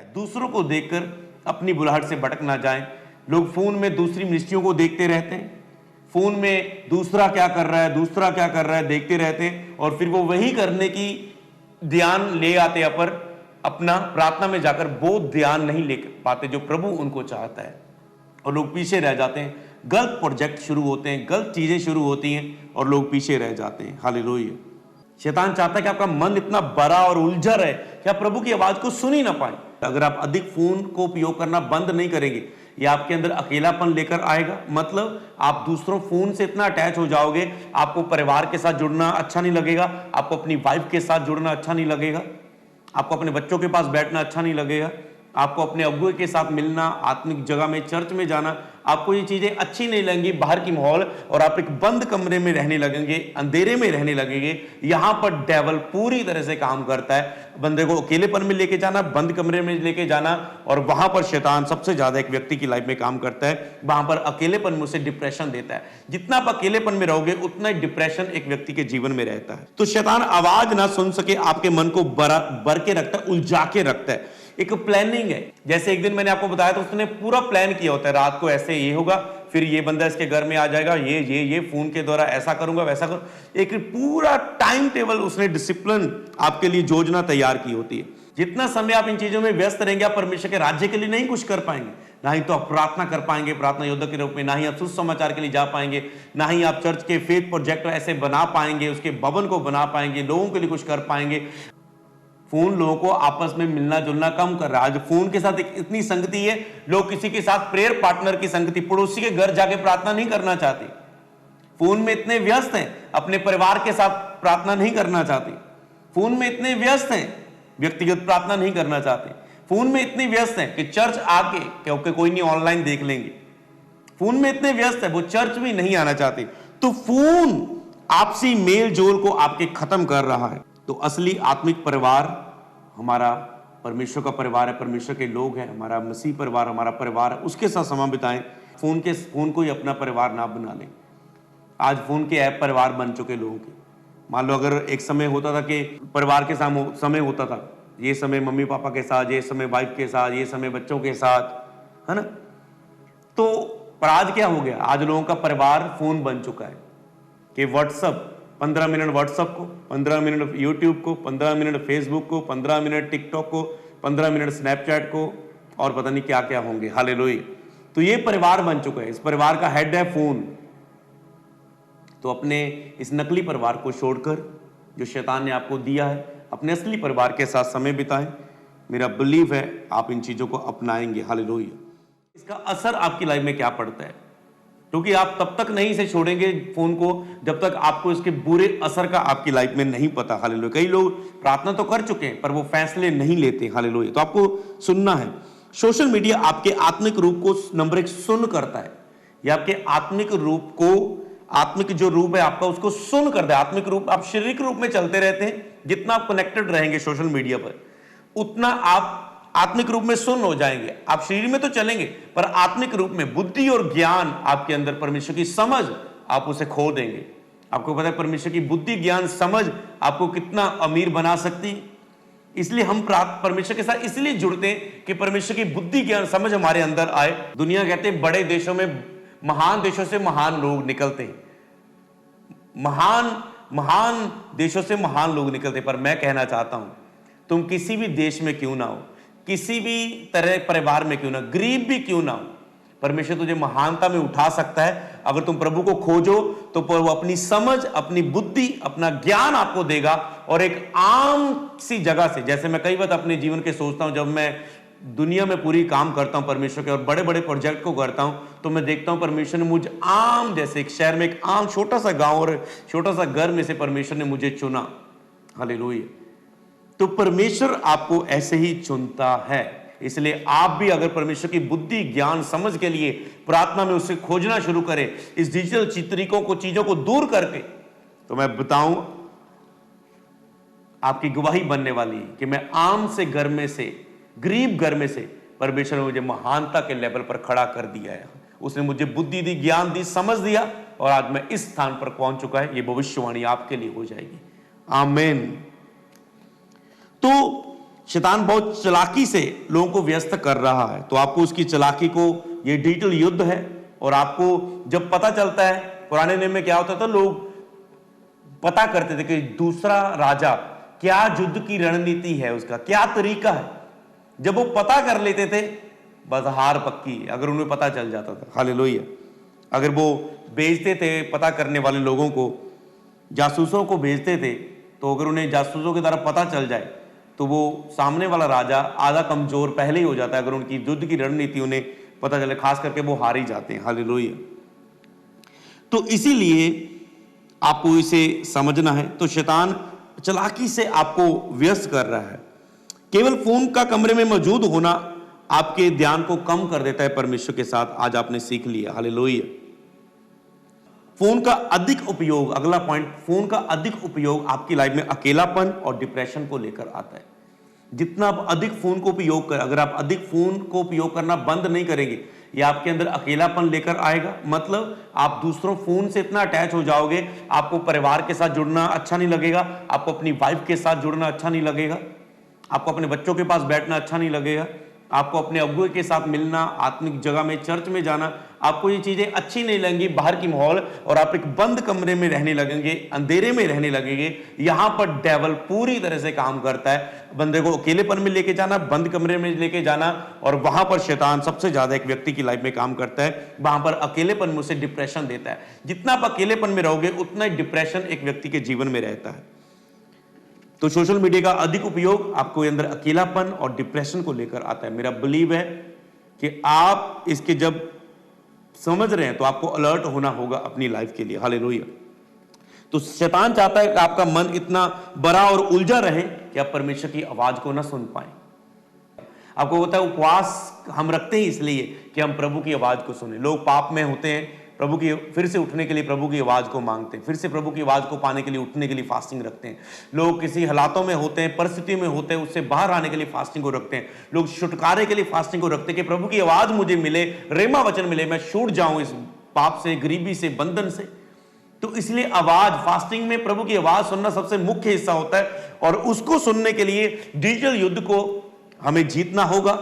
है। दूसरों को देखकर अपनी बुलाहट से भटक ना जाएं। लोग फोन में दूसरी मिनिस्ट्रियों को देखते रहते हैं, फोन में दूसरा क्या कर रहा है, दूसरा क्या कर रहा है देखते रहते हैं, और फिर वो वही करने की ध्यान ले आते हैं, पर अपना प्रार्थना में जाकर वो ध्यान नहीं ले पाते जो प्रभु उनको चाहता है, और लोग पीछे रह जाते हैं। गलत प्रोजेक्ट शुरू होते हैं, गलत चीजें शुरू होती हैं और लोग पीछे रह जाते हैं। हालेलुया। शैतान चाहता है कि आपका मन इतना बड़ा और उलझा रहे कि आप प्रभु की आवाज को सुन ही ना पाए। अगर आप अधिक फोन को उपयोग करना बंद नहीं करेंगे, यह आपके अंदर अकेलापन लेकर आएगा। मतलब आप दूसरों फोन से इतना अटैच हो जाओगे, आपको परिवार के साथ जुड़ना अच्छा नहीं लगेगा, आपको अपनी वाइफ के साथ जुड़ना अच्छा नहीं लगेगा, आपको अपने बच्चों के पास बैठना अच्छा नहीं लगेगा, आपको अपने अगुए के साथ मिलना, आत्मिक जगह में चर्च में जाना, आपको ये चीजें अच्छी नहीं लगेंगी, बाहर की माहौल, और आप एक बंद कमरे में रहने लगेंगे, अंधेरे में रहने लगेंगे। यहां पर डेविल पूरी तरह से काम करता है, बंदे को अकेलेपन में लेके जाना, बंद कमरे में लेके जाना, और वहां पर शैतान सबसे ज्यादा एक व्यक्ति की लाइफ में काम करता है। वहां पर अकेलेपन में उसे डिप्रेशन देता है। जितना आप अकेलेपन में रहोगे उतना ही डिप्रेशन एक व्यक्ति के जीवन में रहता है। तो शैतान आवाज ना सुन सके आपके मन को भर के रखता है, उलझा के रखता है। एक प्लानिंग है, जैसे एक दिन मैंने आपको बताया था, उसने पूरा प्लान किया होता है, रात को ऐसे ये होगा, फिर ये बंदा इसके घर में आ जाएगा, ये फोन के द्वारा ऐसा करूंगा, वैसा करूंगा। एक पूरा टाइम टेबल उसने, डिसिप्लिन आपके लिए योजना तैयार की होती है। जितना समय आप इन चीजों में व्यस्त रहेंगे, आप परमेश्वर के राज्य के लिए नहीं कुछ कर पाएंगे। ना ही तो आप प्रार्थना कर पाएंगे प्रार्थना योद्धा के रूप में, ना ही आप सुसमाचार के लिए जा पाएंगे, ना ही आप चर्च के फेथ प्रोजेक्ट ऐसे बना पाएंगे, उसके भवन को बना पाएंगे, लोगों के लिए कुछ कर पाएंगे। फोन लोगों को आपस में मिलना जुलना कम कर रहा है। आज फोन के साथ इतनी संगति है, लोग किसी के साथ प्रेयर पार्टनर की संगति, पड़ोसी के घर जाके प्रार्थना नहीं करना चाहते। फोन में इतने व्यस्त हैं, अपने परिवार के साथ प्रार्थना नहीं करना चाहते। फोन में इतने व्यस्त हैं, व्यक्तिगत प्रार्थना नहीं करना चाहते। फोन में इतने व्यस्त हैं कि चर्च आके क्योंकि कोई नहीं, ऑनलाइन देख लेंगे। फोन में इतने व्यस्त है, वो चर्च भी नहीं आना चाहते। तो फोन आपसी मेल जोल को आपके खत्म कर रहा है। तो असली आत्मिक परिवार हमारा परमेश्वर का परिवार है, परमेश्वर के लोग हैं, हमारा मसीह परिवार हमारा परिवार है, उसके साथ समय बिताएं। फोन को ही अपना परिवार ना बना लें। आज फोन के ऐप परिवार बन चुके लोगों के। मान लो अगर एक समय होता था कि परिवार के साथ समय होता था, ये समय मम्मी पापा के साथ, ये समय वाइफ के साथ, ये समय बच्चों के साथ, है ना। तो पर आज क्या हो गया, आज लोगों का परिवार फोन बन चुका है कि व्हाट्सएप 15 मिनट व्हाट्सएप को, 15 मिनट यूट्यूब को, 15 मिनट फेसबुक को, 15 मिनट टिकटॉक को, 15 मिनट स्नैपचैट को, और पता नहीं क्या क्या होंगे। हालेलुया। तो ये परिवार बन चुका है, इस परिवार का हेड है फोन। तो अपने इस नकली परिवार को छोड़कर जो शैतान ने आपको दिया है, अपने असली परिवार के साथ समय बिताएं। मेरा बिलीव है आप इन चीजों को अपनाएंगे। हालेलुया। इसका असर आपकी लाइफ में क्या पड़ता है, क्योंकि आप तब तक नहीं इसे छोड़ेंगे फोन को जब तक आपको इसके बुरे असर का आपकी लाइफ में नहीं पता। हालेलुया। कई लोग प्रार्थना तो कर चुके हैं पर वो फैसले नहीं लेते। हालेलुया। तो आपको सुनना है। सोशल मीडिया आपके आत्मिक रूप को नंबर 1 सुन करता है। यह आपके आत्मिक रूप को, आत्मिक जो रूप है आपका, उसको सुन करता है। आत्मिक रूप, आप शारीरिक रूप में चलते रहते हैं, जितना आप कनेक्टेड रहेंगे सोशल मीडिया पर, उतना आप आत्मिक रूप में सुन्न हो जाएंगे। आप शरीर में तो चलेंगे पर आत्मिक रूप में बुद्धि और ज्ञान आपके अंदर, परमेश्वर की समझ, आप उसे खो देंगे। आपको पता है परमेश्वर की बुद्धि ज्ञान समझ आपको कितना अमीर बना सकती है। इसलिए हम परमेश्वर के साथ इसलिए जुड़ते हैं कि परमेश्वर की बुद्धि ज्ञान समझ हमारे अंदर आए। दुनिया कहते हैं बड़े देशों में, महान देशों से महान लोग निकलते हैं, महान देशों से महान लोग निकलते हैं। पर मैं कहना चाहता हूं, तुम किसी भी देश में क्यों ना हो, किसी भी तरह परिवार में क्यों ना, गरीब भी क्यों ना हो, परमेश्वर तुझे महानता में उठा सकता है। अगर तुम प्रभु को खोजो तो वो अपनी समझ, अपनी बुद्धि, अपना ज्ञान आपको देगा। और एक आम सी जगह से, जैसे मैं कई बार अपने जीवन के सोचता हूं, जब मैं दुनिया में पूरी काम करता हूं परमेश्वर के और बड़े बड़े प्रोजेक्ट को करता हूं, तो मैं देखता हूं परमेश्वर ने मुझे आम, जैसे एक शहर में एक आम छोटा सा गांव और छोटा सा घर में से परमेश्वर ने मुझे चुना। हालेलुया। तो परमेश्वर आपको ऐसे ही चुनता है। इसलिए आप भी अगर परमेश्वर की बुद्धि ज्ञान समझ के लिए प्रार्थना में उसे खोजना शुरू करें, इस डिजिटल तरीकों को, चीजों को दूर करके, तो मैं बताऊं आपकी गवाही बनने वाली है कि मैं आम से घर में से, गरीब घर में से, परमेश्वर ने मुझे महानता के लेवल पर खड़ा कर दिया है। उसने मुझे बुद्धि दी, ज्ञान दी, समझ दिया, और आज मैं इस स्थान पर पहुंच चुका है। ये भविष्यवाणी आपके लिए हो जाएगी। आमीन। तो शैतान बहुत चालाकी से लोगों को व्यस्त कर रहा है, तो आपको उसकी चालाकी को, ये डिजिटल युद्ध है, और आपको जब पता चलता है, पुराने नियम में क्या होता था, लोग पता करते थे कि दूसरा राजा क्या युद्ध की रणनीति है, उसका क्या तरीका है। जब वो पता कर लेते थे, बस हार पक्की, अगर उन्हें पता चल जाता था। हालेलुया। अगर वो भेजते थे पता करने वाले लोगों को, जासूसों को भेजते थे, तो अगर उन्हें जासूसों की तरफ पता चल जाए तो वो सामने वाला राजा आधा कमजोर पहले ही हो जाता है। अगर उनकी युद्ध की रणनीति उन्हें पता चले, खास करके वो हार ही जाते हैं। हालेलुया। तो इसीलिए आपको इसे समझना है। तो शैतान चालाकी से आपको व्यस्त कर रहा है। केवल फोन का कमरे में मौजूद होना आपके ध्यान को कम कर देता है परमेश्वर के साथ। आज आपने सीख लिया। हालेलुया। फोन का अधिक उपयोग, अगला पॉइंट, फोन का अधिक उपयोग आपकी लाइफ में अकेलापन और डिप्रेशन को लेकर आता है। जितना आप अधिक फोन को उपयोग कर, अगर आप अधिक फोन को उपयोग करना बंद नहीं करेंगे, ये आपके अंदर अकेलापन लेकर आएगा। मतलब आप दूसरों फोन से इतना अटैच हो जाओगे, आपको परिवार के साथ जुड़ना अच्छा नहीं लगेगा, आपको अपनी वाइफ के साथ जुड़ना अच्छा नहीं लगेगा, आपको अपने बच्चों के पास बैठना अच्छा नहीं लगेगा, आपको अपने अगुए के साथ मिलना, आत्मिक जगह में, चर्च में जाना, आपको ये चीजें अच्छी नहीं लगेंगी, बाहर की माहौल, और आप एक बंद कमरे में रहने लगेंगे, अंधेरे में रहने लगेंगे। यहां पर डेविल पूरी तरह से काम करता है, बंदे को अकेलेपन में लेके जाना, बंद कमरे में लेके जाना, और वहां पर शैतान सबसे ज्यादा एक व्यक्ति की लाइफ में काम करता है। वहां पर अकेलेपन में उसे डिप्रेशन देता है। जितना आप अकेलेपन में रहोगे, उतना ही डिप्रेशन एक व्यक्ति के जीवन में रहता है। तो सोशल मीडिया का अधिक उपयोग आपको अंदर अकेलापन और डिप्रेशन को लेकर आता है। मेरा बिलीव है कि आप इसके जब समझ रहे हैं तो आपको अलर्ट होना होगा अपनी लाइफ के लिए। हालेलुया। तो शैतान चाहता है कि आपका मन इतना बड़ा और उलझा रहे कि आप परमेश्वर की आवाज को ना सुन पाए। आपको पता है, उपवास हम रखते हैं इसलिए कि हम प्रभु की आवाज को सुने। लोग पाप में होते हैं, प्रभु की फिर से उठने के लिए प्रभु की आवाज को मांगते हैं, फिर से प्रभु की आवाज को पाने के लिए, उठने के लिए फास्टिंग रखते हैं। लोग किसी हालातों में होते हैं, परिस्थिति में होते हैं, उससे बाहर आने के लिए फास्टिंग को रखते हैं। लोग छुटकारे के लिए फास्टिंग को रखते हैं कि प्रभु की आवाज मुझे मिले, रेमा वचन मिले, मैं छूट जाऊं इस पाप से, गरीबी से, बंधन से। तो इसलिए आवाज, फास्टिंग में प्रभु की आवाज सुनना सबसे मुख्य हिस्सा होता है, और उसको सुनने के लिए डिजिटल युद्ध को हमें जीतना होगा।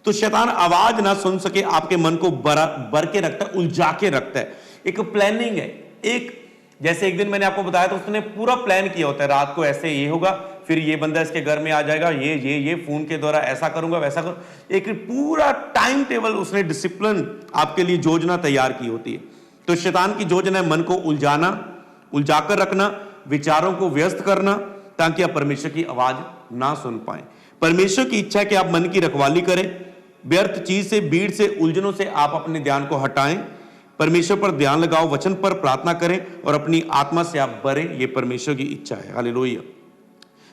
तो शैतान आवाज ना सुन सके आपके मन को बर के रखता है, उलझा के रखता है। एक प्लानिंग है, एक जैसे एक दिन मैंने आपको बताया था, उसने पूरा प्लान किया होता है, रात को ऐसे ये होगा, फिर ये बंदा इसके घर में आ जाएगा, ये फोन के द्वारा ऐसा करूंगा, वैसा करूंगा। एक पूरा टाइम टेबल उसने, डिसिप्लिन आपके लिए योजना तैयार की होती है। तो शैतान की योजना है मन को उलझाना, उलझाकर रखना, विचारों को व्यस्त करना, ताकि आप परमेश्वर की आवाज ना सुन पाए। परमेश्वर की इच्छा है कि आप मन की रखवाली करें, व्यर्थ चीज से, भीड़ से, उलझनों से आप अपने ध्यान को हटाएं, परमेश्वर पर ध्यान लगाओ, वचन पर प्रार्थना करें, और अपनी आत्मा से आप भरें। यह परमेश्वर की इच्छा है। हालेलुया।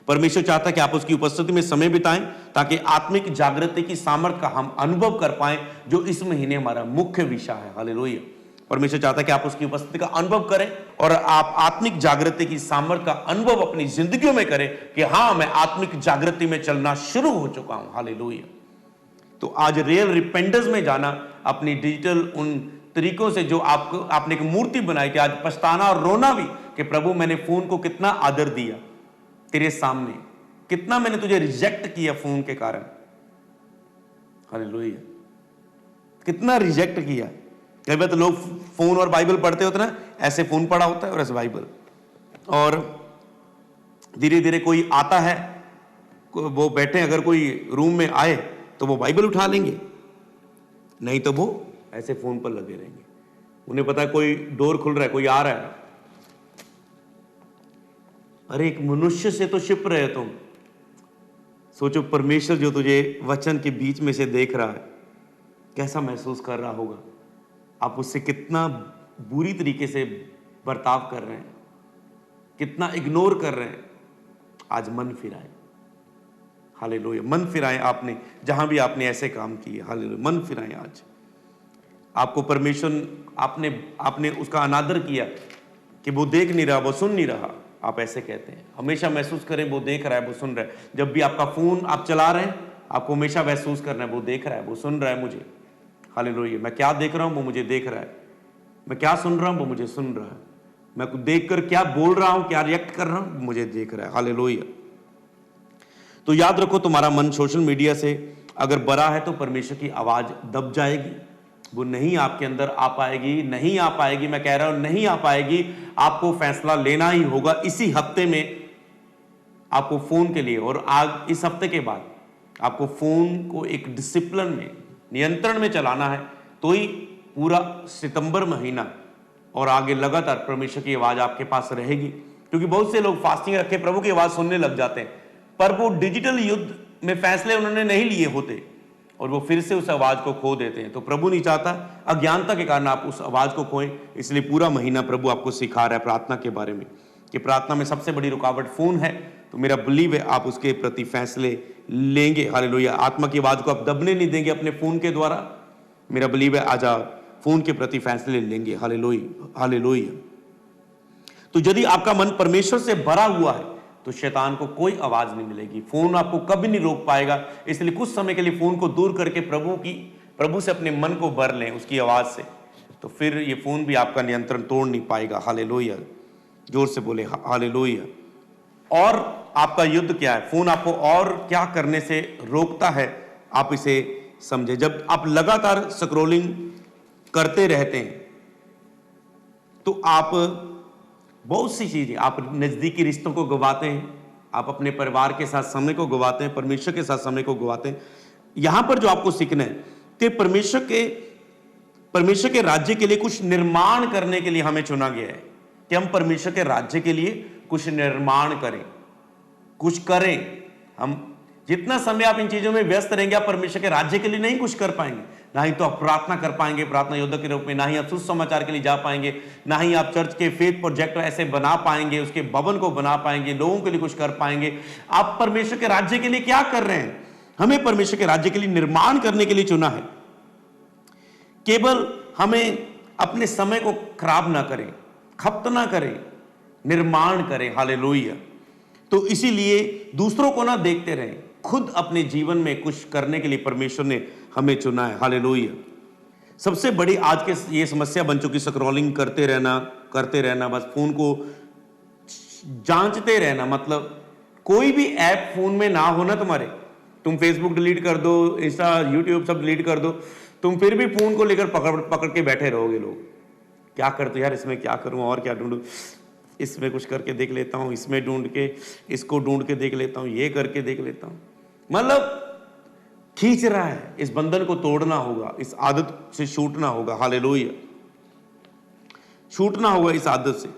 परमेश्वर चाहता है कि आप उसकी उपस्थिति में समय बिताएं, ताकि आत्मिक जागृति की सामर्थ का हम अनुभव कर पाएं, जो इस महीने हमारा मुख्य विषय है। हालेलुया। परमेश्वर चाहता है कि आप उसकी उपस्थिति का अनुभव करें, और आप आत्मिक जागृति की सामर्थ का अनुभव अपनी जिंदगियों में करें कि हां, मैं आत्मिक जागृति में चलना शुरू हो चुका हूं। हालेलुया। तो आज रियल रिपेंटेंस में जाना, अपनी डिजिटल उन तरीकों से जो आपने एक मूर्ति बनाई, कि आज पछताना और रोना भी कि प्रभु, मैंने फोन को कितना आदर दिया तेरे सामने, कितना मैंने तुझे रिजेक्ट किया फोन के कारण। हालेलुया। कितना रिजेक्ट किया। कई बार तो लोग फोन और बाइबल पढ़ते होते ना, ऐसे फोन पढ़ा होता है और ऐसे बाइबल, और धीरे धीरे कोई आता है, वो बैठे, अगर कोई रूम में आए तो वो बाइबल उठा लेंगे, नहीं तो वो ऐसे फोन पर लगे रहेंगे। उन्हें पता है कोई डोर खुल रहा है, कोई आ रहा है। अरे एक मनुष्य से तो छिप रहे तुम। सोचो, परमेश्वर जो तुझे वचन के बीच में से देख रहा है, कैसा महसूस कर रहा होगा। आप उससे कितना बुरी तरीके से बर्ताव कर रहे हैं, कितना इग्नोर कर रहे हैं। आज मन फिराए। हालेलुया। मन फिराएं। आपने जहां भी आपने ऐसे काम किए, हालेलुया, मन फिराएं। आज आपको परमेश्वर, आपने उसका अनादर किया कि वो देख नहीं रहा, वो सुन नहीं रहा। आप ऐसे कहते हैं। हमेशा महसूस करें वो देख रहा है, वो सुन रहा है। जब भी आपका फोन आप चला रहे हैं, आपको हमेशा महसूस करना है वो देख रहा है, वो सुन रहा है मुझे। हालेलुया। मैं क्या देख रहा हूं, वो मुझे देख रहा है। मैं क्या सुन रहा हूं, वो मुझे सुन रहा है। मैं देखकर क्या बोल रहा हूं, क्या रिएक्ट कर रहा हूं, मुझे देख रहा है। हालेलुया। तो याद रखो, तुम्हारा मन सोशल मीडिया से अगर बड़ा है तो परमेश्वर की आवाज दब जाएगी, वो नहीं आपके अंदर आ पाएगी, नहीं आ पाएगी। मैं कह रहा हूं नहीं आ पाएगी। आपको फैसला लेना ही होगा इसी हफ्ते में। आपको फोन के लिए, और आज इस हफ्ते के बाद आपको फोन को एक डिसिप्लिन में, नियंत्रण में चलाना है, तो ही पूरा सितंबर महीना और आगे लगातार परमेश्वर की आवाज आपके पास रहेगी। क्योंकि बहुत से लोग फास्टिंग रखे प्रभु की आवाज सुनने लग जाते हैं, पर वो डिजिटल युद्ध में फैसले उन्होंने नहीं लिए होते और वो फिर से उस आवाज को खो देते हैं। तो प्रभु नहीं चाहता अज्ञानता के कारण आप उस आवाज को खोएं। इसलिए पूरा महीना प्रभु आपको सिखा रहा है प्रार्थना के बारे में, कि प्रार्थना में सबसे बड़ी रुकावट फोन है। तो मेरा बिलीव है आप उसके प्रति फैसले लेंगे। हालेलुया। आत्मा की आवाज को आप दबने नहीं देंगे अपने फोन के द्वारा। मेरा बिलीव है आज आप फोन के प्रति फैसले लेंगे। Hallelujah, hallelujah. तो यदि आपका मन परमेश्वर से भरा हुआ है तो शैतान को कोई आवाज नहीं मिलेगी, फोन आपको कभी नहीं रोक पाएगा। इसलिए कुछ समय के लिए फोन को दूर करके प्रभु से अपने मन को भर लें उसकी आवाज से, तो फिर ये फोन भी आपका नियंत्रण तोड़ नहीं पाएगा। हालेलुया, जोर से बोले हालेलुया। और आपका युद्ध क्या है? फोन आपको और क्या करने से रोकता है, आप इसे समझे। जब आप लगातार स्क्रॉलिंग करते रहते हैं तो आप बहुत सी चीजें, आप नजदीकी रिश्तों को गवाते हैं, आप अपने परिवार के साथ समय को गवाते हैं, परमेश्वर के साथ समय को गवाते हैं। यहां पर जो आपको सीखना है कि परमेश्वर के राज्य के लिए कुछ निर्माण करने के लिए हमें चुना गया है, कि हम परमेश्वर के राज्य के लिए कुछ निर्माण करें, कुछ करें। हम जितना समय आप इन चीजों में व्यस्त रहेंगे, आप परमेश्वर के राज्य के लिए नहीं कुछ कर पाएंगे। ना ही तो आप प्रार्थना कर पाएंगे प्रार्थना योद्धा के रूप में, ना ही आप सुसमाचार के लिए जा पाएंगे, ना ही आप चर्च के फेथ प्रोजेक्ट ऐसे बना पाएंगे, उसके भवन को बना पाएंगे, लोगों के लिए कुछ कर पाएंगे। आप परमेश्वर के राज्य के लिए क्या कर रहे हैं? हमें परमेश्वर के राज्य के लिए निर्माण करने के लिए चुना है। केवल हमें अपने समय को खराब ना करें, खपत ना करें, निर्माण करें। हालेलुया। तो इसीलिए दूसरों को ना देखते रहें, खुद अपने जीवन में कुछ करने के लिए परमेश्वर ने हमें चुना है। हालेलुया। सबसे बड़ी आज के ये समस्या बन चुकी, स्क्रॉलिंग करते रहना, बस फोन को जांचते रहना। मतलब कोई भी ऐप फोन में ना होना तुम्हारे, तुम फेसबुक डिलीट कर दो, इंस्टा यूट्यूब सब डिलीट कर दो, तुम फिर भी फोन को लेकर पकड़ के बैठे रहोगे। लोग क्या करते यार, इसमें क्या करूं और क्या ढूंढूं, इसमें कुछ करके देख लेता हूं, इसमें ढूंढ के, इसको ढूंढ के देख लेता हूं, ये करके देख लेता हूं। मतलब खींच रहा है। इस बंधन को तोड़ना होगा, इस आदत से छूटना होगा। हालेलुया, छूटना होगा इस आदत से।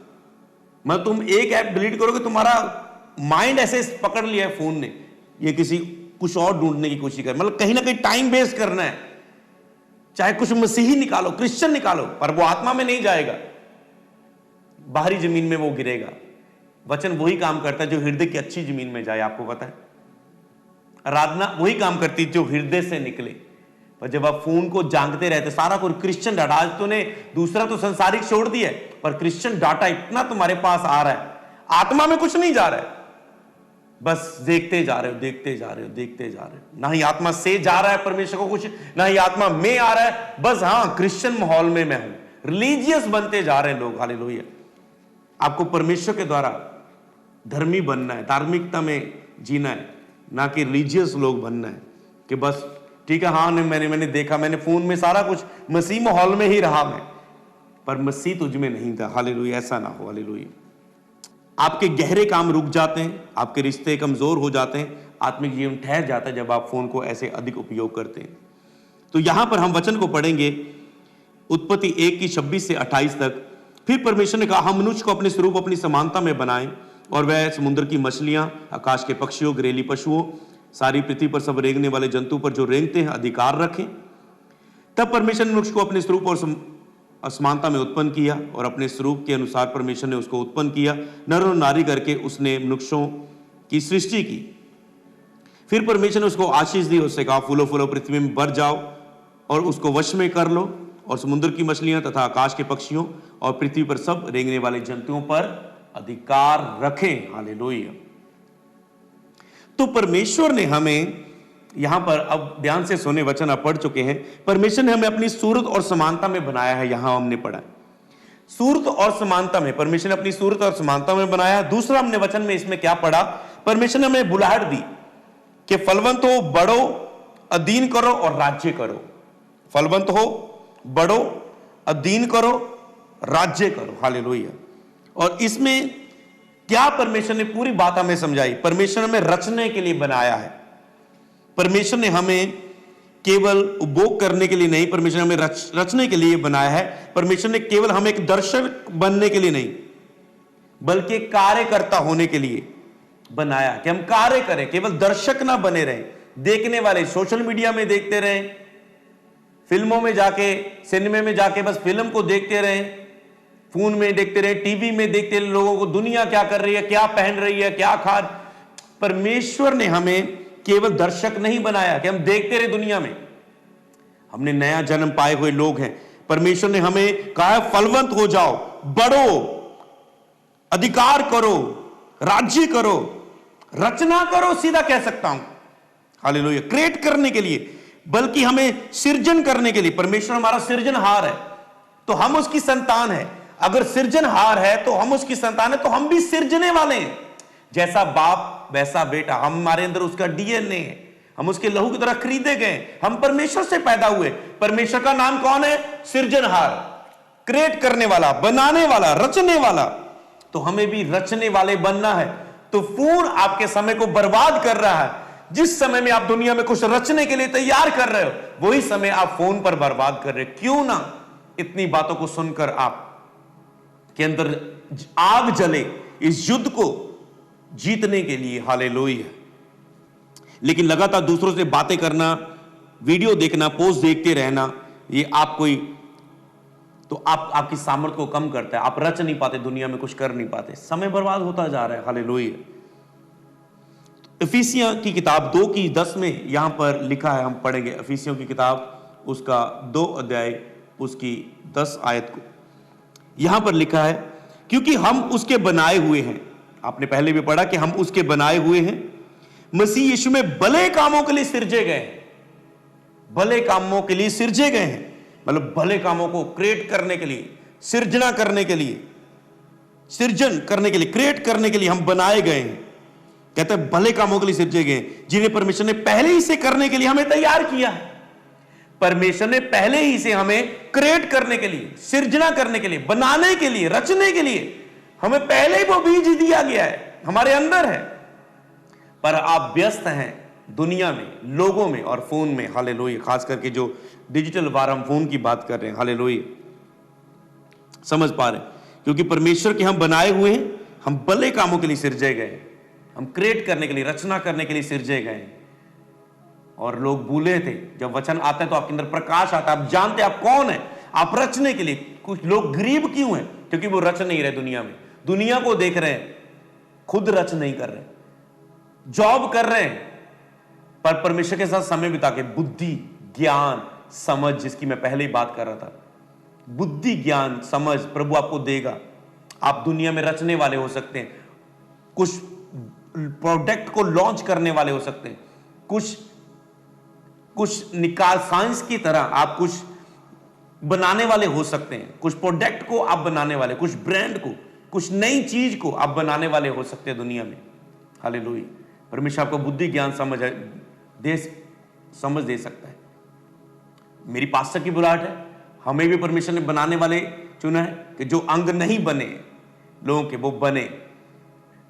मतलब तुम एक ऐप डिलीट करोगे, तुम्हारा माइंड ऐसे पकड़ लिया है फोन ने, ये किसी कुछ और ढूंढने की कोशिश कर, मतलब कहीं ना कहीं टाइम वेस्ट करना है। चाहे कुछ मसीही निकालो, क्रिश्चियन निकालो, पर वो आत्मा में नहीं जाएगा, बाहरी जमीन में वो गिरेगा। वचन वही काम करता है जो हृदय की अच्छी जमीन में जाए। आपको पता है, आराधना वही काम करती है जो हृदय से निकले। पर जब आप फोन को जांगते रहते, सारा कुछ क्रिश्चियन डाटा, आज तूने दूसरा तो संसारिक छोड़ दिया है, पर क्रिश्चियन डाटा इतना तुम्हारे पास आ रहा है, आत्मा में कुछ नहीं जा रहा है, बस देखते जा रहे हो, देखते जा रहे हो, देखते जा रहे हो। ना ही आत्मा से जा रहा है परमेश्वर को कुछ, ना ही आत्मा में आ रहा है। बस हाँ, क्रिश्चियन माहौल में मैं हूं, रिलीजियस बनते जा रहे हैं लोग। हालेलुया। आपको परमेश्वर के द्वारा धर्मी बनना है, धार्मिकता में जीना है, ना कि रिलीजियस लोग बनना है कि बस ठीक है, हाँ मैंने देखा, मैंने फोन में सारा कुछ मसीह माहौल में ही रहा मैं, पर मसीह तुझ में नहीं था। हालेलुया, ऐसा ना हो। हालेलुया। आपके गहरे काम रुक जाते हैं, आपके रिश्ते कमजोर हो जाते हैं, आत्मिक जीवन ठहर जाता है जब आप फोन को ऐसे अधिक उपयोग करते हैं। तो यहां पर हम वचन को पढ़ेंगे, उत्पत्ति 1:26 से 28 तक। फिर परमेश्वर ने कहा, हम मनुष्य को अपने स्वरूप अपनी समानता में बनाएं, और वह समुद्र की मछलियां, आकाश के पक्षियों, घरेलू पशुओं, सारी पृथ्वी पर सब रेंगने वाले जंतु पर जो रेंगते हैं अधिकार रखें। तब परमेश्वर ने मनुष्य को अपने स्वरूप और समानता में उत्पन्न किया, और अपने स्वरूप के अनुसार परमेश्वर ने उसको उत्पन्न किया, नर और नारी करके उसने मनुष्यों की सृष्टि की। फिर परमेश्वर ने उसको आशीष दी, उससे कहा, फूलो फूलो पृथ्वी में भर जाओ और उसको वश में कर लो, और समुद्र की मछलियां तथा आकाश के पक्षियों और पृथ्वी पर सब रेंगने वाले जंतुओं पर अधिकार रखें। हालेलुया। तो परमेश्वर ने हमें यहां पर, अब ध्यान से सुने, वचन आप पढ़ चुके हैं, परमेश्वर ने हमें अपनी सूरत और समानता में बनाया है। यहां हमने पढ़ा सूरत और समानता में, परमेश्वर ने अपनी सूरत और समानता में बनाया। दूसरा हमने वचन में इसमें क्या पढ़ा, परमेश्वर ने हमें बुलाहट दी। कि फलवंत हो, बढ़ो, अधीन करो और राज्य करो। फलवंत हो, बढ़ो, अधीन करो, राज्य करो। हालेलुया। और इसमें क्या परमेश्वर ने पूरी बात हमें समझाई। परमेश्वर हमें रचने के लिए बनाया है। परमेश्वर ने हमें केवल उपभोग करने के लिए नहीं, परमेश्वर ने हमें रचने के लिए बनाया है। परमेश्वर ने केवल हमें एक दर्शक बनने के लिए नहीं, बल्कि कार्यकर्ता होने के लिए बनाया, कि हम कार्य करें, केवल दर्शक ना बने रहें, देखने वाले। सोशल मीडिया में देखते रहें, फिल्मों में जाके, सिनेमा में जाके बस फिल्म को देखते रहें, फोन में देखते रहे, टीवी में देखते रहे लोगों को, दुनिया क्या कर रही है, क्या पहन रही है, क्या खा। परमेश्वर ने हमें केवल दर्शक नहीं बनाया कि हम देखते रहे दुनिया में। हमने नया जन्म पाए हुए लोग हैं। परमेश्वर ने हमें कहा है फलवंत हो जाओ, बढ़ो, अधिकार करो, राज्य करो, रचना करो, सीधा कह सकता हूं। हालेलुया। क्रिएट करने के लिए, बल्कि हमें सृजन करने के लिए। परमेश्वर हमारा सृजनहार है, तो हम उसकी संतान है। अगर सृजनहार है तो हम उसकी संतान है, तो हम भी सृजने वाले हैं। जैसा बाप वैसा बेटा, हमारे अंदर उसका डीएनए है। हम उसके लहू की तरह खरीदे गए, हम परमेश्वर से पैदा हुए। परमेश्वर का नाम कौन है? सृजनहार, क्रिएट करने वाला, बनाने वाला, रचने वाला। तो हमें भी रचने वाले बनना है। तो फोन आपके समय को बर्बाद कर रहा है। जिस समय में आप दुनिया में कुछ रचने के लिए तैयार कर रहे हो, वही समय आप फोन पर बर्बाद कर रहे हो। क्यों ना इतनी बातों को सुनकर आप के अंदर आग जले इस युद्ध को जीतने के लिए। हालेलुया। लेकिन लगातार दूसरों से बातें करना, वीडियो देखना, पोस्ट देखते रहना, ये आप कोई तो आपकी सामर्थ्य को कम करता है। आप रच नहीं पाते, दुनिया में कुछ कर नहीं पाते, समय बर्बाद होता जा रहा है। हालेलुया। इफिसियों की किताब 2:10 में यहां पर लिखा है, हम पढ़ेंगे इफिसियों की किताब उसका 2 अध्याय उसकी 10 आयत को। यहां पर लिखा है, क्योंकि हम उसके बनाए हुए हैं। आपने पहले भी पढ़ा कि हम उसके बनाए हुए हैं, मसीह यीशु में भले कामों के लिए सिरजे गए हैं। भले कामों के लिए सिरजे गए हैं, मतलब भले कामों को क्रिएट करने के लिए, सृजना करने के लिए, सृजन करने के लिए, क्रिएट करने के लिए हम बनाए गए हैं। कहते हैं भले कामों के लिए सिरजे गए, जिन्हें परमेश्वर ने पहले ही से करने के लिए हमें तैयार किया है। परमेश्वर ने पहले ही से हमें क्रिएट करने के लिए, सृजना करने के लिए, बनाने के लिए, रचने के लिए हमें पहले ही वो बीज दिया गया है, हमारे अंदर है। पर आप व्यस्त हैं दुनिया में, लोगों में और फोन में। हालेलुया। खास करके जो डिजिटल वार, हम फोन की बात कर रहे हैं। हालेलुया। समझ पा रहे हैं? क्योंकि परमेश्वर के हम बनाए हुए हैं, हम भले कामों के लिए सिरजे गए, हम क्रिएट करने के लिए, रचना करने के लिए सिरजे गए। और लोग भूले थे, जब वचन आता है तो आपके अंदर प्रकाश आता है, आप जानते आप कौन है, आप रचने के लिए। कुछ लोग गरीब क्यों हैं? क्योंकि वो रच नहीं रहे दुनिया में, दुनिया को देख रहे हैं, खुद रच नहीं कर रहे। जॉब कर रहे हैं, पर परमेश्वर के साथ समय बिता के बुद्धि, ज्ञान, समझ, जिसकी मैं पहले ही बात कर रहा था, बुद्धि, ज्ञान, समझ प्रभु आपको देगा। आप दुनिया में रचने वाले हो सकते हैं, कुछ प्रोडक्ट को लॉन्च करने वाले हो सकते हैं, कुछ निकाल साइंस की तरह आप कुछ बनाने वाले हो सकते हैं, कुछ प्रोडक्ट को आप बनाने वाले, कुछ ब्रांड को, कुछ नई चीज को आप बनाने वाले हो सकते हैं दुनिया में। हालेलुया। परमेश्वर आपको बुद्धि, ज्ञान, समझ दे सकता है। मेरी पास्टर की बुलाहट है, हमें भी परमेश्वर ने बनाने वाले चुना है कि जो अंग नहीं बने लोगों के, वो बने।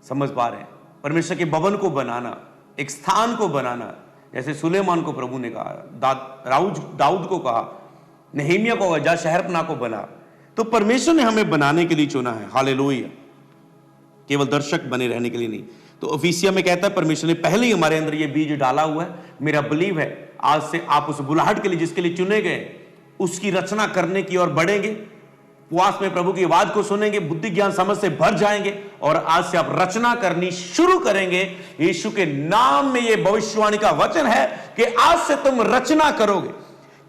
समझ पा रहे हैं? परमेश्वर के भवन को बनाना, एक स्थान को बनाना, जैसे सुलेमान को प्रभु ने कहा, दाऊद को कहा, नहेमिया को कहा, जा शहरपनाह को बना। तो परमेश्वर ने हमें बनाने के लिए चुना है। हालेलुया। केवल दर्शक बने रहने के लिए नहीं। तो इफिसियों में कहता है परमेश्वर ने पहले ही हमारे अंदर ये बीज डाला हुआ है। मेरा बिलीव है आज से आप उस बुलाहट के लिए, जिसके लिए चुने गए, उसकी रचना करने की ओर बढ़ेंगे। उपवास में प्रभु की आवाज को सुनेंगे, बुद्धि, ज्ञान, समझ से भर जाएंगे और आज से आप रचना करनी शुरू करेंगे। यीशु के नाम में यह भविष्यवाणी का वचन है कि आज से तुम रचना करोगे,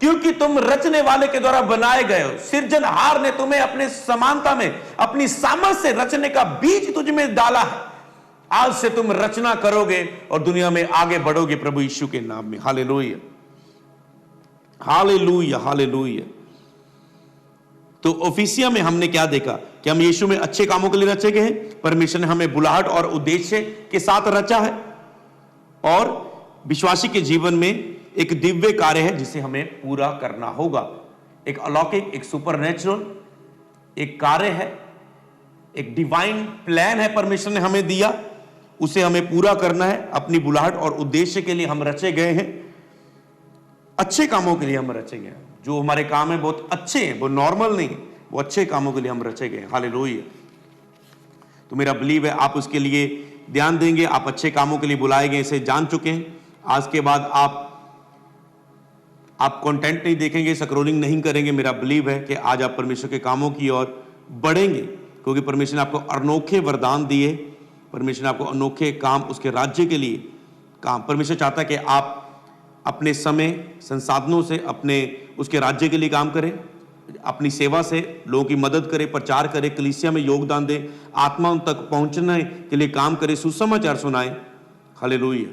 क्योंकि तुम रचने वाले के द्वारा बनाए गए हो। सृजनहार ने तुम्हें अपने समानता में, अपनी सामर्थ से रचने का बीज तुझ में डाला है। आज से तुम रचना करोगे और दुनिया में आगे बढ़ोगे प्रभु यीशु के नाम में। Hallelujah, hallelujah, hallelujah. तो इफिसियों में हमने क्या देखा कि हम यीशु में अच्छे कामों के लिए रचे गए हैं। परमेश्वर ने हमें बुलाहट और उद्देश्य के साथ रचा है और विश्वासी के जीवन में एक दिव्य कार्य है जिसे हमें पूरा करना होगा। एक अलौकिक, एक सुपरनेचुरल एक कार्य है, एक डिवाइन प्लान है परमेश्वर ने हमें दिया, उसे हमें पूरा करना है। अपनी बुलाहट और उद्देश्य के लिए हम रचे गए हैं, अच्छे कामों के लिए हम रचे गए हैं। जो हमारे काम है बहुत अच्छे हैं, वो नॉर्मल नहीं, वो अच्छे कामों के लिए हम रचे गए हैं। हालेलुया। तो मेरा बिलीव है आप उसके लिए ध्यान देंगे, आप अच्छे कामों के लिए बुलाए गए, इसे जान चुके हैं। आज के बाद आप कंटेंट नहीं देखेंगे, स्क्रॉलिंग नहीं करेंगे। मेरा बिलीव है कि आज आप परमेश्वर के कामों की ओर बढ़ेंगे, क्योंकि परमेश्वर ने आपको अनोखे वरदान दिए, परमेश्वर ने आपको अनोखे काम उसके राज्य के लिए काम। परमेश्वर चाहता है कि आप अपने समय संसाधनों से अपने उसके राज्य के लिए काम करें, अपनी सेवा से लोगों की मदद करें, प्रचार करें, कलीसिया में योगदान दें, आत्मा उन तक पहुंचने के लिए काम करें, सुसमाचार सुनाएं। हालेलुया।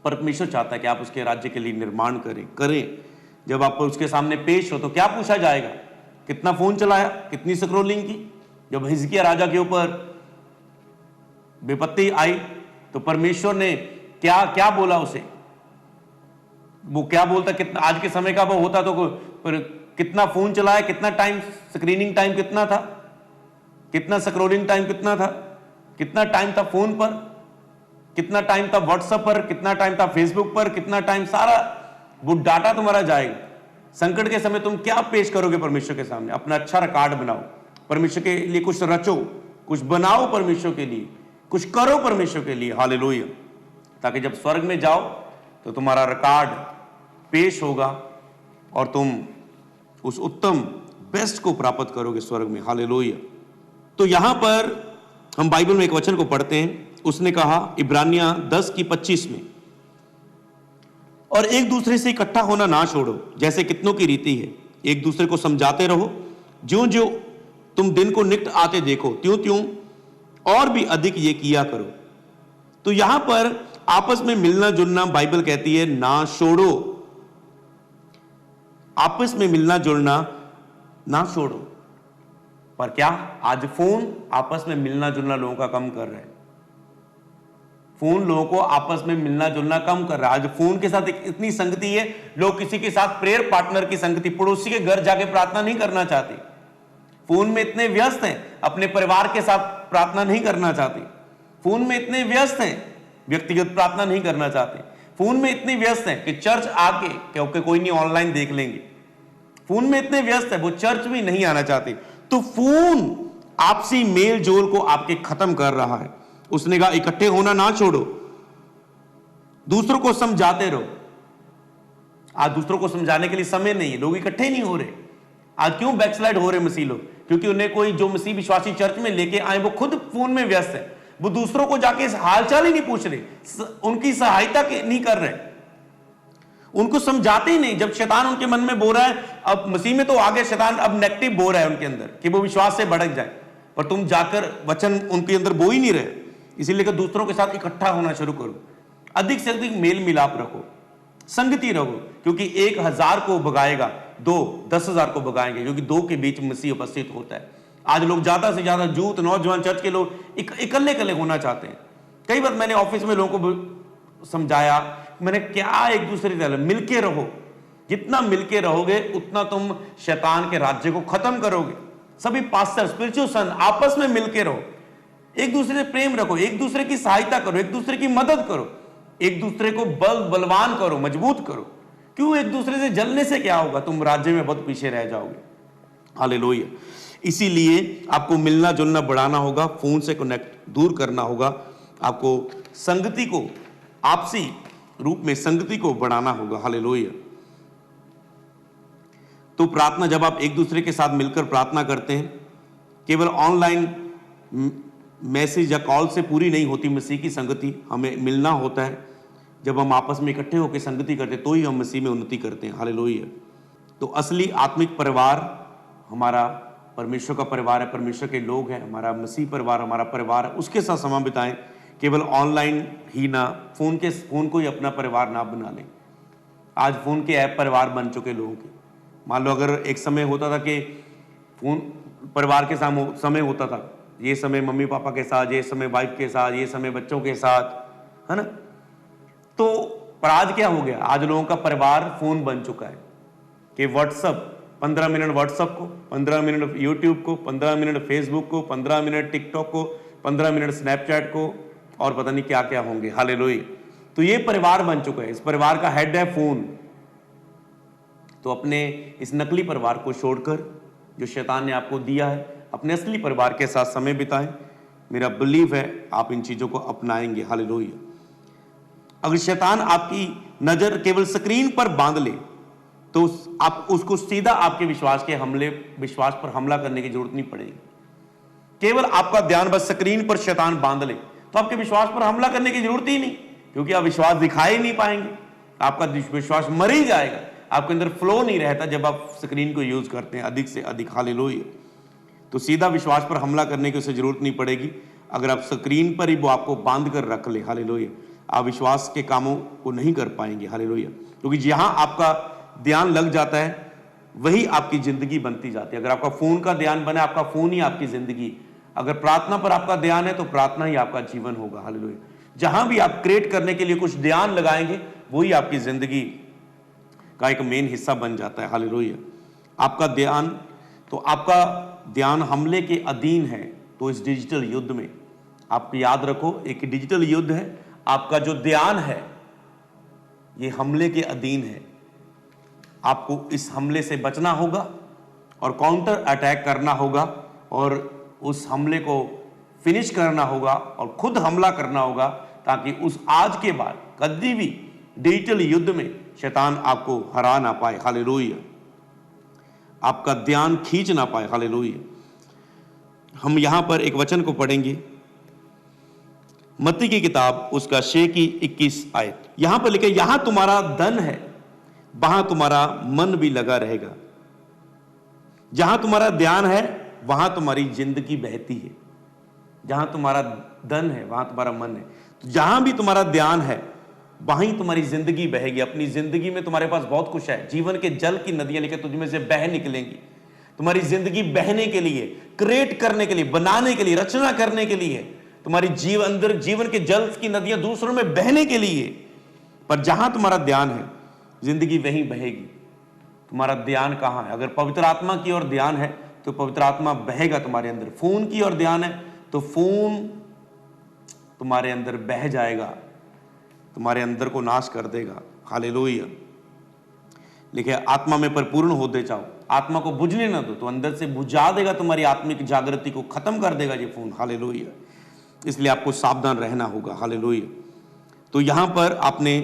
परमेश्वर चाहता है कि आप उसके राज्य के लिए निर्माण करें। जब आप उसके सामने पेश हो तो क्या पूछा जाएगा? कितना फोन चलाया, कितनी स्क्रॉलिंग की? जब हिजकिय्याह राजा के ऊपर विपत्ति आई तो परमेश्वर ने क्या क्या बोला उसे? वो क्या बोलता? कितना आज के समय का वो होता तो पर कितना फोन चलाया, कितना टाइम स्क्रीनिंग टाइम कितना था, कितना स्क्रॉलिंग टाइम कितना था, कितना टाइम था फोन पर, कितना टाइम था व्हाट्सएप पर, कितना टाइम था फेसबुक पर, कितना टाइम, सारा वो डाटा तुम्हारा जाएगा। संकट के समय तुम क्या पेश करोगे परमेश्वर के सामने? अपना अच्छा रिकॉर्ड बनाओ, परमेश्वर के लिए कुछ रचो, कुछ बनाओ, परमेश्वर के लिए कुछ करो, परमेश्वर के लिए। हालेलुया। ताकि जब स्वर्ग में जाओ तो तुम्हारा रिकॉर्ड पेश होगा और तुम उस उत्तम बेस्ट को प्राप्त करोगे स्वर्ग में। हालेलुया। तो यहां पर हम बाइबल में एक वचन को पढ़ते हैं। उसने कहा इब्रानियां 10:25 में, और एक दूसरे से इकट्ठा होना ना छोड़ो जैसे कितनों की रीति है, एक दूसरे को समझाते रहो, ज्यों ज्यों तुम दिन को निकट आते देखो त्यों त्यों और भी अधिक ये किया करो। तो यहां पर आपस में मिलना जुलना बाइबल कहती है ना छोड़ो, आपस में मिलना जुलना ना छोड़ो। पर क्या आज फोन आपस में मिलना जुलना लोगों का कम कर रहा है। फोन लोगों को आपस में मिलना जुलना कम कर रहा है। आज फोन के साथ इतनी संगति है, लोग किसी के साथ प्रेयर पार्टनर की संगति, पड़ोसी के घर जाके प्रार्थना नहीं करना चाहते। फोन में इतने व्यस्त हैं, अपने परिवार के साथ प्रार्थना नहीं करना चाहते। फोन में इतने व्यस्त हैं, व्यक्तिगत प्रार्थना नहीं करना चाहते। फोन में इतने व्यस्त हैं कि चर्च आके क्योंकि कोई नहीं ऑनलाइन देख लेंगे। फोन में इतने व्यस्त है वो चर्च भी नहीं आना चाहते। तो फोन आपसी मेल जोल को आपके खत्म कर रहा है। उसने कहा इकट्ठे होना ना छोड़ो, दूसरों को समझाते रहो। आज दूसरों को समझाने के लिए समय नहीं है, लोग इकट्ठे नहीं हो रहे। आज क्यों बैकस्लाइड हो रहे मसीह लोग? क्योंकि उन्हें कोई जो मसीह विश्वासी चर्च में लेके आए वो खुद फोन में व्यस्त है। वो दूसरों को जाके हालचाल ही नहीं पूछ रहे, उनकी सहायता नहीं कर रहे, उनको समझाते ही नहीं। जब शैतान उनके मन में बो रहा है, अब मसीह में तो आगे शैतान अब नेगेटिव बो रहा है उनके अंदर कि वो विश्वास से भटक जाए, पर तुम जाकर वचन उनके अंदर बो ही नहीं रहे। इसीलिए कि दूसरों के साथ इकट्ठा होना शुरू करो, अधिक से अधिक मेल मिलाप रखो, संगति रहो, क्योंकि 1000 को भगाएगा, 2 10,000 को भगाएंगे, क्योंकि 2 के बीच मसीह उपस्थित होता है। आज लोग ज्यादा से ज्यादा यूथ नौजवान चर्च के लोग इकल्ले होना चाहते हैं। कई बार मैंने ऑफिस में लोगों को समझाया, मैंने क्या एक दूसरे से मिलके रहो, जितना मिलके रहोगे उतना तुम शैतान के राज्य को खत्म करोगे। सभी पास्टर स्पिरिचुअल सन आपस में मिलके रहो, एक दूसरे से प्रेम रखो, एक दूसरे की सहायता करो, एक दूसरे की मदद करो, एक दूसरे को बलवान करो, मजबूत करो। क्यों? एक दूसरे से जलने से क्या होगा? तुम राज्य में बहुत पीछे रह जाओगे। हालेलुया। इसीलिए आपको मिलना जुलना बढ़ाना होगा, फोन से कनेक्ट दूर करना होगा, आपको संगति को, आपसी रूप में संगति को बढ़ाना होगा। हालेलुया। तो प्रार्थना, जब आप एक दूसरे के साथ मिलकर प्रार्थना करते हैं, केवल ऑनलाइन मैसेज या कॉल से पूरी नहीं होती मसीह की संगति। हमें मिलना होता है, जब हम आपस में इकट्ठे होकर संगति करते हैं तो ही हम मसीह में उन्नति करते हैं। हालेलुया। तो असली आत्मिक परिवार हमारा परमेश्वर का परिवार है, परमेश्वर के लोग हैं, हमारा मसीह परिवार हमारा परिवार है, उसके साथ समय बिताएं। केवल ऑनलाइन ही ना, फोन को ही अपना परिवार ना बना लें। आज फोन के ऐप परिवार बन चुके लोगों के। मान लो अगर एक समय होता था कि फोन परिवार के साथ समय होता था, ये समय मम्मी पापा के साथ, ये समय वाइफ के साथ, ये समय बच्चों के साथ, है ना? तो पर आज क्या हो गया, आज लोगों का परिवार फोन बन चुका है कि व्हाट्सअप 15 मिनट व्हाट्सअप को, 15 मिनट यूट्यूब को, 15 मिनट फेसबुक को, 15 मिनट टिकटॉक को, 15 मिनट स्नैपचैट को, और पता नहीं क्या क्या होंगे। हालेलुया। तो ये परिवार बन चुका है, इस परिवार का हेड है फोन। तो अपने इस नकली परिवार को छोड़कर जो शैतान ने आपको दिया है, अपने असली परिवार के साथ समय बिताएं। मेरा बिलीव है आप इन चीजों को अपनाएंगे। हालेलुया। अगर शैतान आपकी नजर केवल स्क्रीन पर बांध ले तो आप उसको सीधा आपके विश्वास पर हमला करने की जरूरत नहीं पड़ेगी। केवल आपका ध्यान बस स्क्रीन पर शैतान बांध ले तो आपके विश्वास पर हमला करने की जरूरत ही नहीं, क्योंकि आप विश्वास दिखा ही नहीं पाएंगे, आपका विश्वास मर ही जाएगा। आपके अंदर फ्लो नहीं रहता जब आप स्क्रीन को यूज करते हैं अधिक से अधिक। हालेलुया। तो सीधा विश्वास पर हमला करने की उसे जरूरत नहीं पड़ेगी अगर आप स्क्रीन पर ही वो आपको बांध कर रख ले। हालेलुया। आप विश्वास के कामों को नहीं कर पाएंगे। हालेलुया। क्योंकि जहां आपका ध्यान लग जाता है वही आपकी जिंदगी बनती जाती है। अगर आपका फोन का ध्यान बने, आपका फोन ही आपकी जिंदगी। अगर प्रार्थना पर आपका ध्यान है तो प्रार्थना ही आपका जीवन होगा। हालेलुया। जहां भी आप क्रिएट करने के लिए कुछ ध्यान लगाएंगे वही आपकी जिंदगी का एक मेन हिस्सा बन जाता है। हालेलुया। आपका ध्यान हमले के अधीन है। तो इस डिजिटल युद्ध में आप याद रखो, एक डिजिटल युद्ध है, आपका जो ध्यान है ये हमले के अधीन है। आपको इस हमले से बचना होगा और काउंटर अटैक करना होगा और उस हमले को फिनिश करना होगा और खुद हमला करना होगा, ताकि उस आज के बाद कभी भी डिजिटल युद्ध में शैतान आपको हरा ना पाए। हालेलुया। आपका ध्यान खींच ना पाए। हालेलुया। हम यहां पर एक वचन को पढ़ेंगे, मत्ती की किताब उसका 6 की 21 आयत। यहां पर लिखे, यहां तुम्हारा धन है वहां तुम्हारा मन भी लगा रहेगा। जहां तुम्हारा ध्यान है वहां तुम्हारी जिंदगी बहती है। जहां तुम्हारा धन है वहां तुम्हारा मन है। तो जहां भी तुम्हारा ध्यान है वहीं तुम्हारी जिंदगी बहेगी। अपनी जिंदगी में तुम्हारे पास बहुत कुछ है, जीवन के जल की नदियां लेकर तुझ में से बह निकलेंगी। तुम्हारी जिंदगी बहने के लिए, क्रिएट करने के लिए, बनाने के लिए, रचना करने के लिए, तुम्हारी जीवन के जल की नदियां दूसरों में बहने के लिए। पर जहां तुम्हारा ध्यान है जिंदगी वहीं बहेगी। तुम्हारा ध्यान कहां है? अगर पवित्र आत्मा की ओर ध्यान है तो पवित्र आत्मा बहेगा तुम्हारे अंदर। फोन की ओर ध्यान है तो फोन तुम्हारे अंदर बह जाएगा, तुम्हारे अंदर को नाश कर देगा। हालेलुया। लिखे, आत्मा में परिपूर्ण होते जाओ, आत्मा को बुझने ना दो, तो अंदर से बुझा देगा, तुम्हारी आत्मिक जागृति को खत्म कर देगा ये फोन। हालेलुया। इसलिए आपको सावधान रहना होगा। हालेलुया। तो यहां पर आपने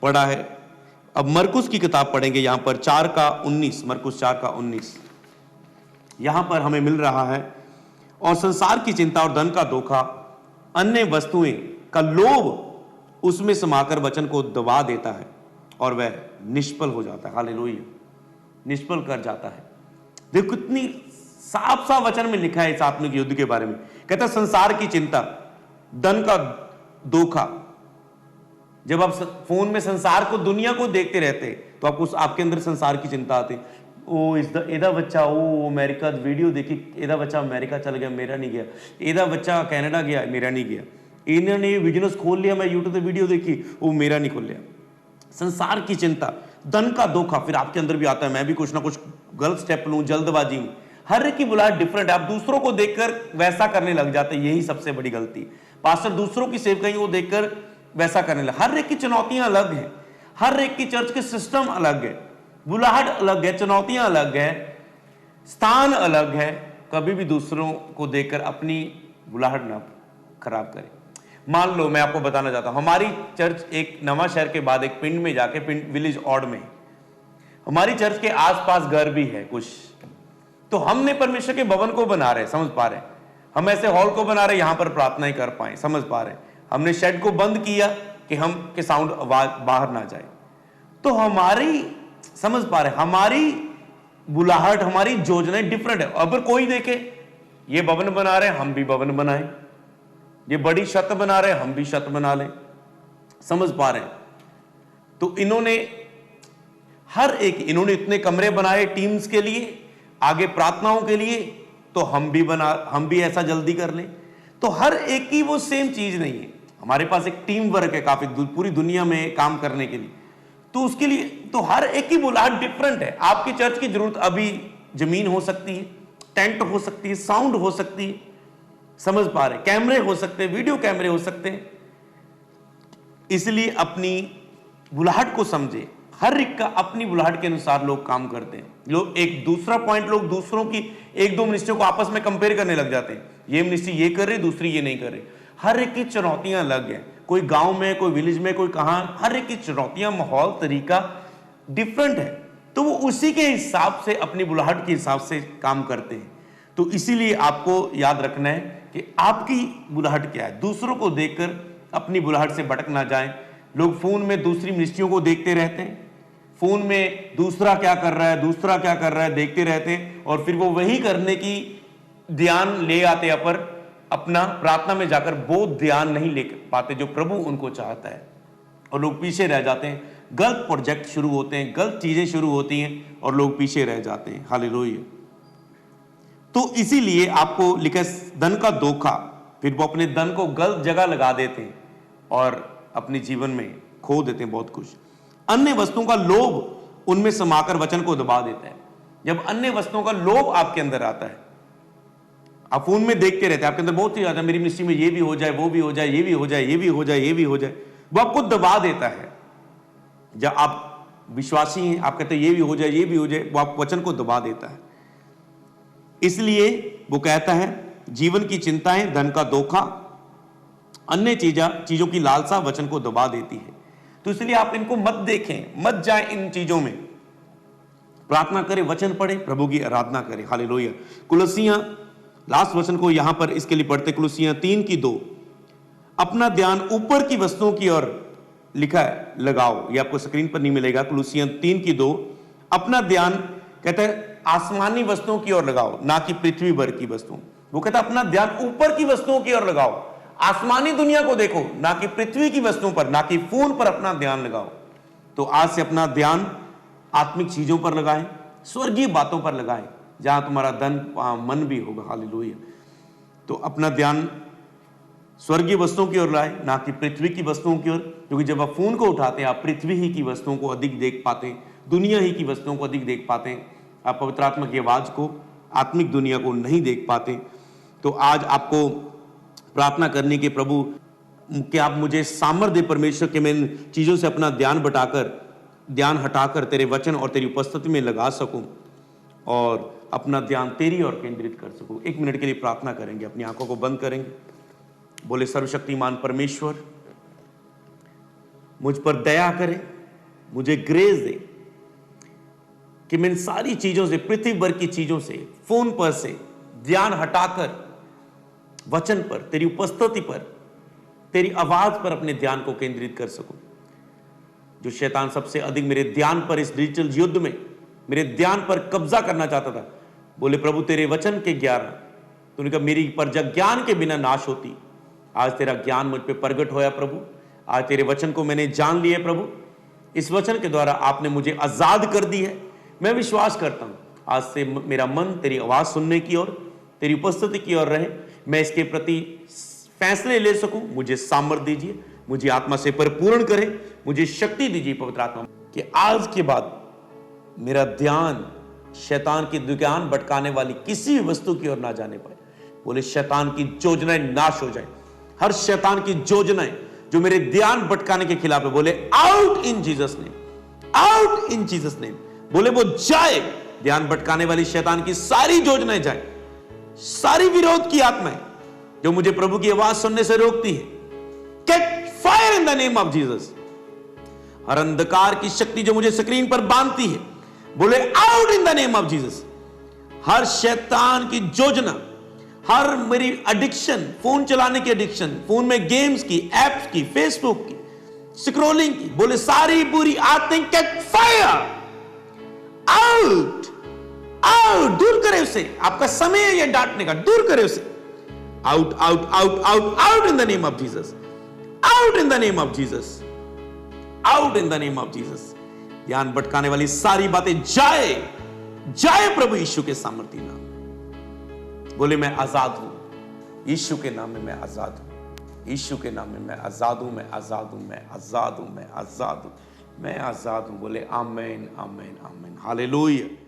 पढ़ा है। अब मरकुस की किताब पढ़ेंगे, यहां पर 4 का 19, मरकुस 4 का 19। यहां पर हमें मिल रहा है, और संसार की चिंता और धन का धोखा, अन्य वस्तुएं का लोभ उसमें समाकर वचन को दबा देता है और वह निष्फल हो जाता है। हालेलुया। निष्फल कर जाता है। देखो कितनी साफ साफ वचन में लिखा है इस आत्मिक युद्ध के बारे में। कहता है संसार की चिंता, धन का धोखा। जब आप फोन में संसार को, दुनिया को देखते रहते तो आपके अंदर संसार की चिंता आती। ओ एदा बच्चा ओ अमेरिका वीडियो देखी, एदा बच्चा अमेरिका चल गया, मेरा नहीं गया। एदा बच्चा कनाडा गया, मेरा नहीं गया। इन्होंने ये बिजनेस खोल लिया, मैं यूट्यूब पे वीडियो देखी, वो मेरा नहीं खोल लिया। संसार की चिंता, धन का धोखा, फिर आपके अंदर भी आता है मैं भी कुछ ना कुछ गलत स्टेप लूं, जल्दबाजी में। हर एक की बुलाहट डिफरेंट है। आप दूसरों को देखकर वैसा करने लग जाते हैं, यही सबसे बड़ी गलती। पास्टर दूसरों की सेवकाई वो देखकर वैसा करने लगे। हर एक की चुनौतियां अलग हैं, हर एक की चर्च के सिस्टम अलग है, बुलाहट अलग है, चुनौतियां अलग है, स्थान अलग है। कभी भी दूसरों को देखकर अपनी बुलाहट ना खराब करें। मान लो मैं आपको बताना चाहता हूं, हमारी चर्च एक नवा शहर के बाद एक पिंड में जाके, पिंड विलेज ऑड में, हमारी चर्च के आसपास घर भी है कुछ। तो हमने परमेश्वर के भवन को बना रहे, समझ पा रहे, हम ऐसे हॉल को बना रहे यहां पर प्रार्थना ही कर पाए, समझ पा रहे। हमने शेड को बंद किया कि हम के साउंड आवाज बाहर ना जाए। तो हमारी, समझ पा रहे, हमारी बुलाहट, हमारी योजनाएं डिफरेंट है। अगर कोई देखे ये भवन बना रहे, हम भी भवन बनाए, ये बड़ी छत बना रहे, हम भी छत बना लें, समझ पा रहे। तो इन्होंने इन्होंने इतने कमरे बनाए टीम्स के लिए, आगे प्रार्थनाओं के लिए, तो हम भी ऐसा जल्दी कर लें। तो हर एक की वो सेम चीज नहीं है। हमारे पास एक टीम वर्क है काफी पूरी दुनिया में काम करने के लिए, तो उसके लिए तो हर एक की बुलाहट डिफरेंट है। आपकी चर्च की जरूरत अभी जमीन हो सकती है, टेंट हो सकती है, साउंड हो सकती है, समझ पा रहे, कैमरे हो सकते हैं, वीडियो कैमरे हो सकते हैं। इसलिए अपनी बुलाहट को समझे। हर एक का अपनी बुलाहट के अनुसार लोग काम करते हैं। लोग एक दूसरा पॉइंट, लोग दूसरों की एक दो मिनिस्ट्रियों को आपस में कंपेयर करने लग जाते हैं। ये मिनिस्ट्री ये कर रही, दूसरी ये नहीं कर रही। हर एक की चुनौतियां अलग हैं, कोई गांव में, कोई विलेज में, कोई कहां, हर एक की चुनौतियां, माहौल, तरीका डिफरेंट है। तो वो उसी के हिसाब से, अपनी बुलाहट के हिसाब से काम करते हैं। तो इसीलिए आपको याद रखना है कि आपकी बुलाहट क्या है। दूसरों को देखकर अपनी बुलाहट से भटक ना जाएं। लोग फोन में दूसरी मिनिस्ट्रियों को देखते रहते हैं, फोन में दूसरा क्या कर रहा है, दूसरा क्या कर रहा है देखते रहते हैं, और फिर वो वही करने की ध्यान ले आते हैं, पर अपना प्रार्थना में जाकर वो ध्यान नहीं ले पाते जो प्रभु उनको चाहता है, और लोग पीछे रह जाते हैं। गलत प्रोजेक्ट शुरू होते हैं, गलत चीजें शुरू होती हैं और लोग पीछे रह जाते हैं। हालेलुया। तो इसीलिए आपको लिखा धन का धोखा, फिर वो अपने धन को गलत जगह लगा देते हैं और अपने जीवन में खो देते हैं बहुत कुछ। अन्य वस्तुओं का लोभ उनमें समाकर वचन को दबा देता है। जब अन्य वस्तुओं का लोभ आपके अंदर आता है, आप फोन में देखते रहते हैं, आपके अंदर बहुत सी ज्यादा, मेरी मिनिस्ट्री में ये भी हो जाए, वो भी हो जाए, ये भी हो जाए, ये भी हो जाए, ये भी हो जाए, वो आपको दबा देता है। जब आप विश्वासी हैं, आप कहते हैं ये भी हो जाए, ये भी हो जाए, वो आप वचन को दबा देता है। इसलिए वो कहता है जीवन की चिंताएं, धन का धोखा, अन्य चीजों की लालसा वचन को दबा देती है। तो इसलिए आप इनको मत देखें, मत जाए इन चीजों में। प्रार्थना करें, वचन पढ़े, प्रभु की आराधना करें। हालेलुया। कुलसियां, लास्ट वचन को यहां पर इसके लिए पढ़ते, कुलसियां 3:2, अपना ध्यान ऊपर की वस्तुओं की ओर लिखा है, लगाओ। ये आपको स्क्रीन पर नहीं मिलेगा। कुलसियां 3:2, अपना ध्यान कहता है आसमानी वस्तुओं की ओर लगाओ, ना कि पृथ्वी भर की वस्तुओं। वो कहता है अपना ध्यान ऊपर की वस्तुओं की ओर लगाओ, आसमानी दुनिया को देखो, ना कि पृथ्वी की वस्तुओं पर, ना कि फोन पर अपना ध्यान लगाओ। तो आज से अपना ध्यान आत्मिक चीजों पर लगाएं, स्वर्गीय बातों पर लगाएं, जहां तुम्हारा धन वहां मन भी होगा। हालेलुया। तो अपना ध्यान स्वर्गीय वस्तुओं की ओर लाए, ना कि पृथ्वी की वस्तुओं की ओर, क्योंकि जब आप फोन को उठाते हैं, आप पृथ्वी ही की वस्तुओं को अधिक देख पाते हैं, दुनिया ही की वस्तुओं को अधिक देख पाते हैं। आप पवित्र आत्मा की आवाज को, आत्मिक दुनिया को नहीं देख पाते। तो आज आपको प्रार्थना करने के, प्रभु कि आप मुझे सामर्थ्य दे परमेश्वर के, मैं इन चीजों से अपना ध्यान हटाकर तेरे वचन और तेरी उपस्थिति में लगा सकूं और अपना ध्यान तेरी ओर केंद्रित कर सकूं। 1 मिनट के लिए प्रार्थना करेंगे, अपनी आंखों को बंद करेंगे। बोले सर्वशक्तिमान परमेश्वर, मुझ पर दया करे, मुझे ग्रेस दे कि मैं इन सारी चीजों से, पृथ्वी भर की चीजों से, फोन पर से ध्यान हटाकर वचन पर, तेरी उपस्थिति पर, तेरी आवाज पर अपने ध्यान को केंद्रित कर सकूं। जो शैतान सबसे अधिक मेरे ध्यान पर, इस डिजिटल युद्ध में मेरे ध्यान पर कब्जा करना चाहता था, बोले प्रभु तेरे वचन के 11, तूने कहा मेरी प्रजा ज्ञान के बिना नाश होती। आज तेरा ज्ञान मुझ पे प्रगट होया प्रभु। आज तेरे वचन को मैंने जान लिया प्रभु। इस वचन के द्वारा आपने मुझे आजाद कर दी है। मैं विश्वास करता हूं आज से मेरा मन तेरी आवाज सुनने की ओर, तेरी उपस्थिति की ओर रहे। मैं इसके प्रति फैसले ले सकूं। मुझे सामर्थ्य दीजिए, मुझे आत्मा से परिपूर्ण करें, मुझे शक्ति दीजिए पवित्र आत्मा, कि आज के बाद मेरा ध्यान शैतान की दुकान भटकाने वाली किसी भी वस्तु की ओर ना जाने पाए। बोले शैतान की योजनाएं नाश हो जाए। हर शैतान की योजनाएं जो मेरे ध्यान भटकाने के खिलाफ है, बोले out in Jesus name, out in Jesus name. बोले वो जाए, ध्यान भटकाने वाली शैतान की सारी योजनाएं जाए, सारी विरोध की आत्माएं जो मुझे प्रभु की आवाज सुनने से रोकती है, get fire in the name of Jesus. हर अंधकार की शक्ति जो मुझे स्क्रीन पर बांधती है, बोले out in the name of Jesus. हर शैतान की योजना, हर मेरी एडिक्शन, फोन चलाने की एडिक्शन, फोन में गेम्स की, एप्स की, फेसबुक की, स्क्रॉलिंग की, बोले सारी बुरी आत्माएं गेट फायर आउट, आउट, दूर करे उसे। आपका समय है ये डांटने का, दूर करे उसे। Out, out, out, out, out in the name of Jesus, out in the name of Jesus, out in the name of Jesus. ध्यान भटकाने वाली सारी बातें जाए, जाए प्रभु यीशु के सामर्थ्य नाम। बोले मैं आजाद हूं, यीशु के नाम में मैं आजाद हूं, यीशु के नाम में मैं आज़ाद हूँ, मैं आज़ाद हूँ, मैं आज़ाद हूँ, मैं आज़ाद हूँ, मैं आज़ाद हूँ। बोले आमीन, आमीन, आमीन, हालेलुया।